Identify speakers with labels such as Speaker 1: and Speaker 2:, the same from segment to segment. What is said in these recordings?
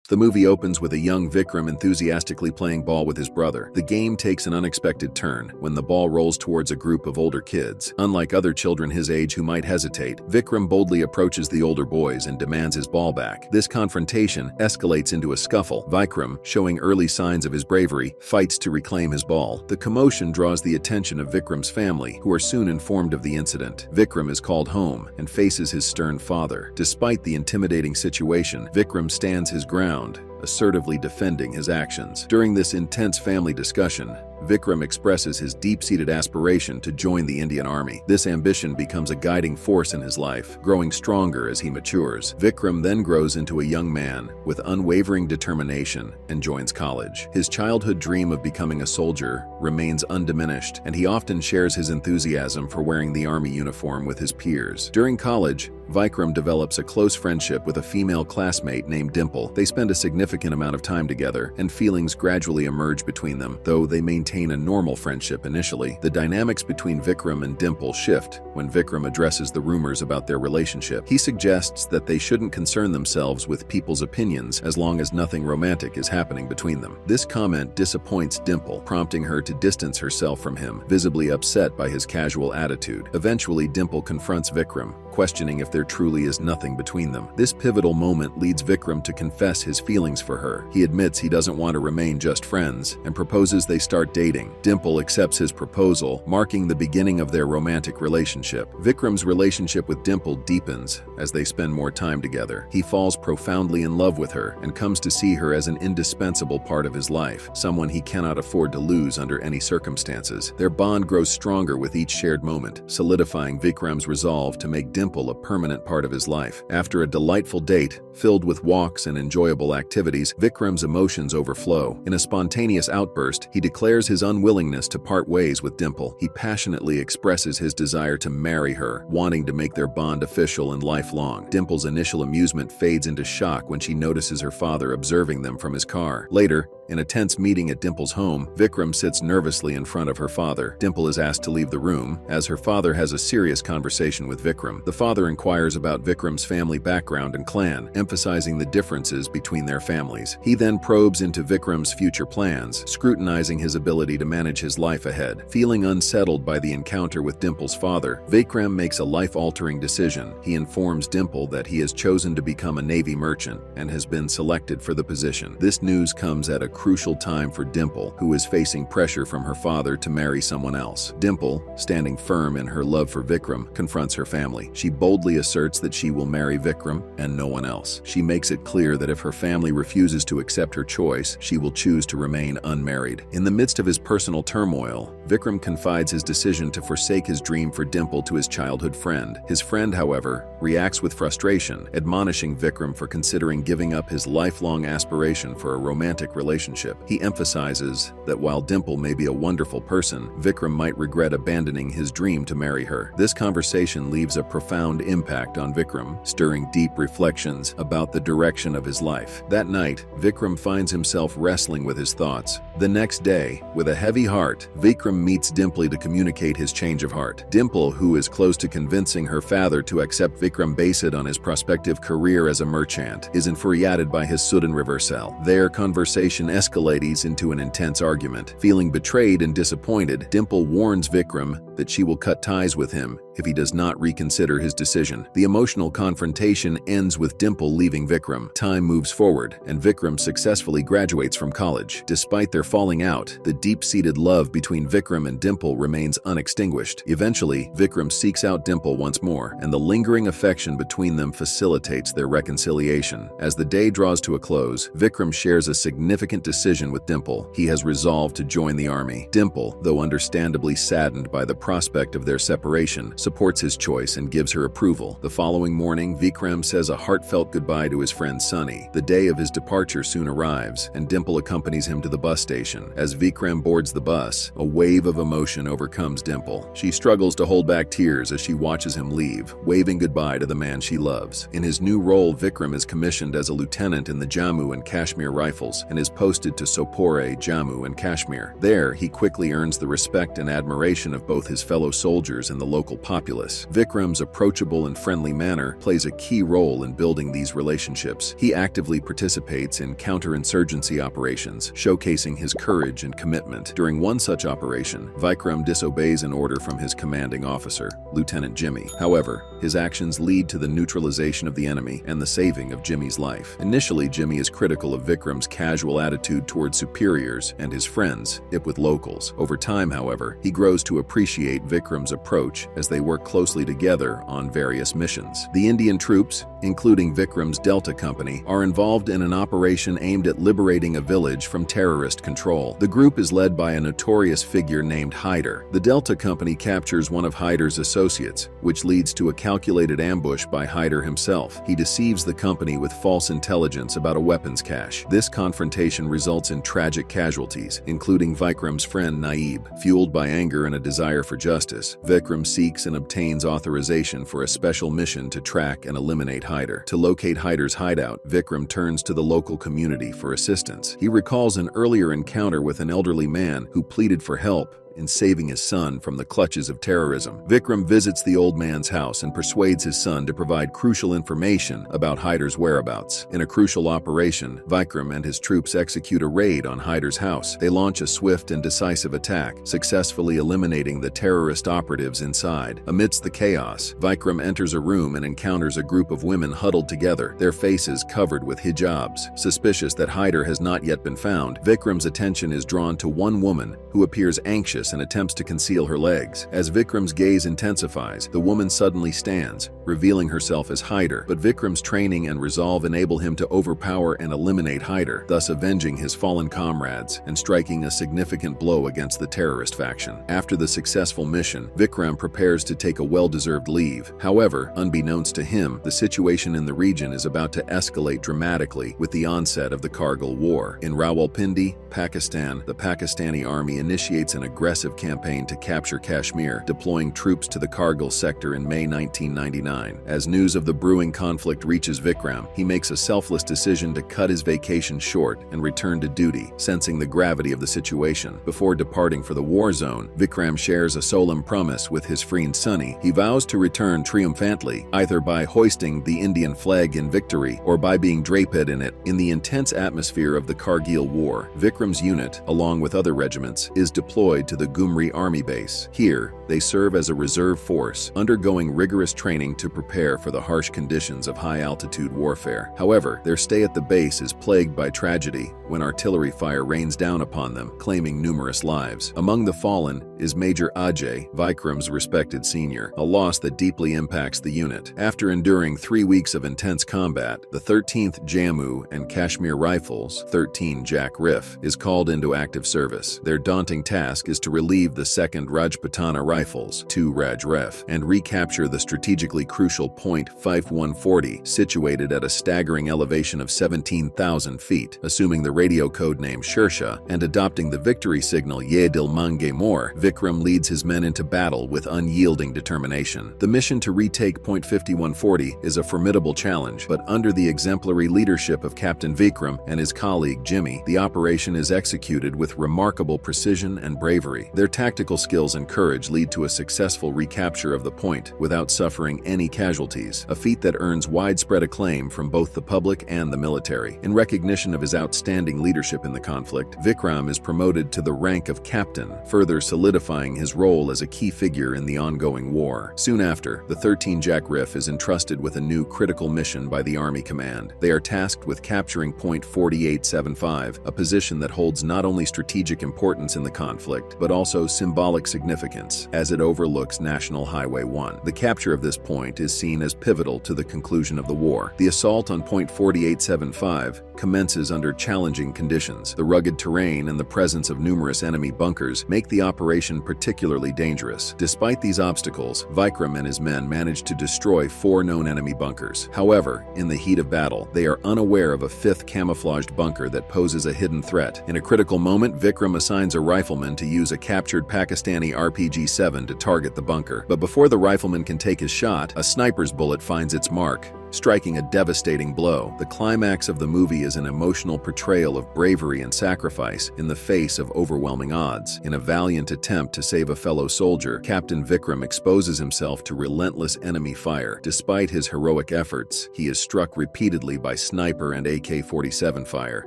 Speaker 1: The movie opens with a young Vikram enthusiastically playing ball with his brother. The game takes an unexpected turn when the ball rolls towards a group of older kids. Unlike other children his age who might hesitate, Vikram boldly approaches the older boys and demands his ball back. This confrontation escalates into a scuffle. Vikram, showing early signs of his bravery, fights to reclaim his ball. The commotion draws the attention of Vikram's family, who are soon informed of the incident. Vikram is called home and faces his stern father. Despite the intimidating situation, Vikram stands his ground, assertively defending his actions. During this intense family discussion, Vikram expresses his deep-seated aspiration to join the Indian Army. This ambition becomes a guiding force in his life, growing stronger as he matures. Vikram then grows into a young man with unwavering determination and joins college. His childhood dream of becoming a soldier remains undiminished, and he often shares his enthusiasm for wearing the army uniform with his peers. During college, Vikram develops a close friendship with a female classmate named Dimple. They spend a significant amount of time together, and feelings gradually emerge between them. Though they maintain a normal friendship initially, the dynamics between Vikram and Dimple shift when Vikram addresses the rumors about their relationship. He suggests that they shouldn't concern themselves with people's opinions as long as nothing romantic is happening between them. This comment disappoints Dimple, prompting her to distance herself from him, visibly upset by his casual attitude. Eventually, Dimple confronts Vikram, questioning if there truly is nothing between them. This pivotal moment leads Vikram to confess his feelings for her. He admits he doesn't want to remain just friends and proposes they start dating. Dimple accepts his proposal, marking the beginning of their romantic relationship. Vikram's relationship with Dimple deepens as they spend more time together. He falls profoundly in love with her and comes to see her as an indispensable part of his life, someone he cannot afford to lose under any circumstances. Their bond grows stronger with each shared moment, solidifying Vikram's resolve to make Dimple a permanent part of his life. After a delightful date, filled with walks and enjoyable activities, Vikram's emotions overflow. In a spontaneous outburst, he declares his unwillingness to part ways with Dimple. He passionately expresses his desire to marry her, wanting to make their bond official and lifelong. Dimple's initial amusement fades into shock when she notices her father observing them from his car. Later, in a tense meeting at Dimple's home, Vikram sits nervously in front of her father. Dimple is asked to leave the room, as her father has a serious conversation with Vikram. The father inquires about Vikram's family background and clan, emphasizing the differences between their families. He then probes into Vikram's future plans, scrutinizing his ability to manage his life ahead. Feeling unsettled by the encounter with Dimple's father, Vikram makes a life-altering decision. He informs Dimple that he has chosen to become a Navy merchant and has been selected for the position. This news comes at a crucial time for Dimple, who is facing pressure from her father to marry someone else. Dimple, standing firm in her love for Vikram, confronts her family. She boldly asserts that she will marry Vikram and no one else. She makes it clear that if her family refuses to accept her choice, she will choose to remain unmarried. In the midst of his personal turmoil, Vikram confides his decision to forsake his dream for Dimple to his childhood friend. His friend, however, reacts with frustration, admonishing Vikram for considering giving up his lifelong aspiration for a romantic relationship. He emphasizes that while Dimple may be a wonderful person, Vikram might regret abandoning his dream to marry her. This conversation leaves a profound impact on Vikram, stirring deep reflections about the direction of his life. That night, Vikram finds himself wrestling with his thoughts. The next day, with a heavy heart, Vikram meets Dimple to communicate his change of heart. Dimple, who is close to convincing her father to accept Vikram based on his prospective career as a merchant, is infuriated by his sudden reversal. Their conversation escalates into an intense argument. Feeling betrayed and disappointed, Dimple warns Vikram that she will cut ties with him if he does not reconsider his decision. The emotional confrontation ends with Dimple leaving Vikram. Time moves forward, and Vikram successfully graduates from college. Despite their falling out, the deep-seated love between Vikram and Dimple remains unextinguished. Eventually, Vikram seeks out Dimple once more, and the lingering affection between them facilitates their reconciliation. As the day draws to a close, Vikram shares a significant decision with Dimple. He has resolved to join the army. Dimple, though understandably saddened by the prospect of their separation, supports his choice and gives her approval. The following morning, Vikram says a heartfelt goodbye to his friend Sunny. The day of his departure soon arrives, and Dimple accompanies him to the bus station. As Vikram boards the bus, a wave of emotion overcomes Dimple. She struggles to hold back tears as she watches him leave, waving goodbye to the man she loves. In his new role, Vikram is commissioned as a lieutenant in the Jammu and Kashmir Rifles and is posted to Sopore, Jammu and Kashmir. There, he quickly earns the respect and admiration of both his his fellow soldiers and the local populace. Vikram's approachable and friendly manner plays a key role in building these relationships. He actively participates in counterinsurgency operations, showcasing his courage and commitment. During one such operation, Vikram disobeys an order from his commanding officer, Lieutenant Jimmy. However, his actions lead to the neutralization of the enemy and the saving of Jimmy's life. Initially, Jimmy is critical of Vikram's casual attitude toward superiors and his friends, with locals. Over time, however, he grows to appreciate Vikram's approach as they work closely together on various missions. The Indian troops, including Vikram's Delta Company, are involved in an operation aimed at liberating a village from terrorist control. The group is led by a notorious figure named Hyder. The Delta Company captures one of Hyder's associates, which leads to a calculated ambush by Hyder himself. He deceives the company with false intelligence about a weapons cache. This confrontation results in tragic casualties, including Vikram's friend Naib. Fueled by anger and a desire for justice, Vikram seeks and obtains authorization for a special mission to track and eliminate Hyder. To locate Hyder's hideout, Vikram turns to the local community for assistance. He recalls an earlier encounter with an elderly man who pleaded for help in saving his son from the clutches of terrorism. Vikram visits the old man's house and persuades his son to provide crucial information about Hyder's whereabouts. In a crucial operation, Vikram and his troops execute a raid on Hyder's house. They launch a swift and decisive attack, successfully eliminating the terrorist operatives inside. Amidst the chaos, Vikram enters a room and encounters a group of women huddled together, their faces covered with hijabs. Suspicious that Hyder has not yet been found, Vikram's attention is drawn to one woman who appears anxious and attempts to conceal her legs. As Vikram's gaze intensifies, the woman suddenly stands, revealing herself as Hyder, but Vikram's training and resolve enable him to overpower and eliminate Hyder, thus avenging his fallen comrades and striking a significant blow against the terrorist faction. After the successful mission, Vikram prepares to take a well-deserved leave. However, unbeknownst to him, the situation in the region is about to escalate dramatically with the onset of the Kargil War. In Rawalpindi, Pakistan, the Pakistani army initiates an aggressive campaign to capture Kashmir, deploying troops to the Kargil sector in May 1999. As news of the brewing conflict reaches Vikram, he makes a selfless decision to cut his vacation short and return to duty, sensing the gravity of the situation. Before departing for the war zone, Vikram shares a solemn promise with his friend Sunny. He vows to return triumphantly, either by hoisting the Indian flag in victory or by being draped in it. In the intense atmosphere of the Kargil War, Vikram's unit, along with other regiments, is deployed to the Gumri Army Base. Here, they serve as a reserve force, undergoing rigorous training to prepare for the harsh conditions of high-altitude warfare. However, their stay at the base is plagued by tragedy when artillery fire rains down upon them, claiming numerous lives. Among the fallen is Major Ajay, Vikram's respected senior, a loss that deeply impacts the unit. After enduring 3 weeks of intense combat, the 13th Jammu and Kashmir Rifles, 13 Jack Rif, is called into active service. Their daunting task is to relieve the 2nd Rajputana Rifles, 2 Raj Ref, and recapture the strategically crucial Point 5140, situated at a staggering elevation of 17,000 feet. Assuming the radio code name Shershaah and adopting the victory signal Ye Dil Mange More, Vikram leads his men into battle with unyielding determination. The mission to retake Point 5140 is a formidable challenge, but under the exemplary leadership of Captain Vikram and his colleague Jimmy, the operation is executed with remarkable precision and bravery. Their tactical skills and courage lead to a successful recapture of the point without suffering any casualties, a feat that earns widespread acclaim from both the public and the military. In recognition of his outstanding leadership in the conflict, Vikram is promoted to the rank of captain, further solidifying his role as a key figure in the ongoing war. Soon after, the 13 Jack Rif is entrusted with a new critical mission by the Army Command. They are tasked with capturing Point 4875, a position that holds not only strategic importance in the conflict, but also symbolic significance, as it overlooks National Highway 1. The capture of this point is seen as pivotal to the conclusion of the war. The assault on Point 4875 commences under challenging conditions. The rugged terrain and the presence of numerous enemy bunkers make the operation particularly dangerous. Despite these obstacles, Vikram and his men manage to destroy 4 known enemy bunkers. However, in the heat of battle, they are unaware of a 5th camouflaged bunker that poses a hidden threat. In a critical moment, Vikram assigns a rifleman to use a captured Pakistani RPG-7 to target the bunker. But before the rifleman can take his shot, a sniper's bullet finds its mark, striking a devastating blow. The climax of the movie is an emotional portrayal of bravery and sacrifice in the face of overwhelming odds. In a valiant attempt to save a fellow soldier, Captain Vikram exposes himself to relentless enemy fire. Despite his heroic efforts, he is struck repeatedly by sniper and AK-47 fire,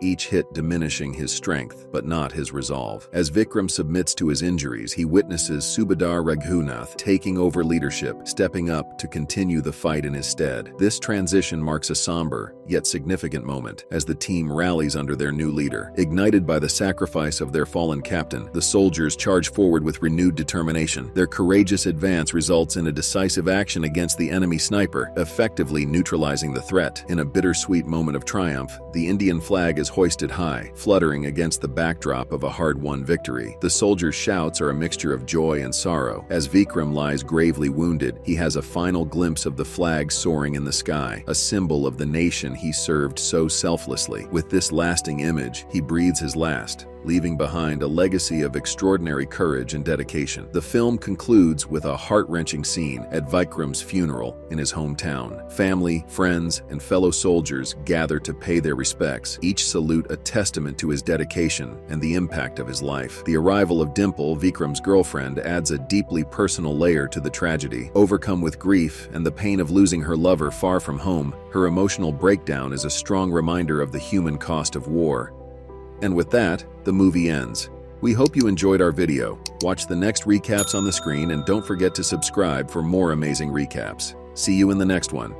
Speaker 1: each hit diminishing his strength, but not his resolve. As Vikram submits to his injuries, he witnesses Subedar Raghunath taking over leadership, stepping up to continue the fight in his stead. This transition marks a somber, yet significant moment, as the team rallies under their new leader. Ignited by the sacrifice of their fallen captain, the soldiers charge forward with renewed determination. Their courageous advance results in a decisive action against the enemy sniper, effectively neutralizing the threat. In a bittersweet moment of triumph, the Indian flag is hoisted high, fluttering against the backdrop of a hard-won victory. The soldiers' shouts are a mixture of joy and sorrow. As Vikram lies gravely wounded, he has a final glimpse of the flag soaring in the sky, a symbol of the nation he served so selflessly. With this lasting image, he breathes his last, leaving behind a legacy of extraordinary courage and dedication. The film concludes with a heart-wrenching scene at Vikram's funeral in his hometown. Family, friends, and fellow soldiers gather to pay their respects, each salute a testament to his dedication and the impact of his life. The arrival of Dimple, Vikram's girlfriend, adds a deeply personal layer to the tragedy. Overcome with grief and the pain of losing her lover far from home, her emotional breakdown is a strong reminder of the human cost of war. And with that, the movie ends. We hope you enjoyed our video. Watch the next recaps on the screen and don't forget to subscribe for more amazing recaps. See you in the next one.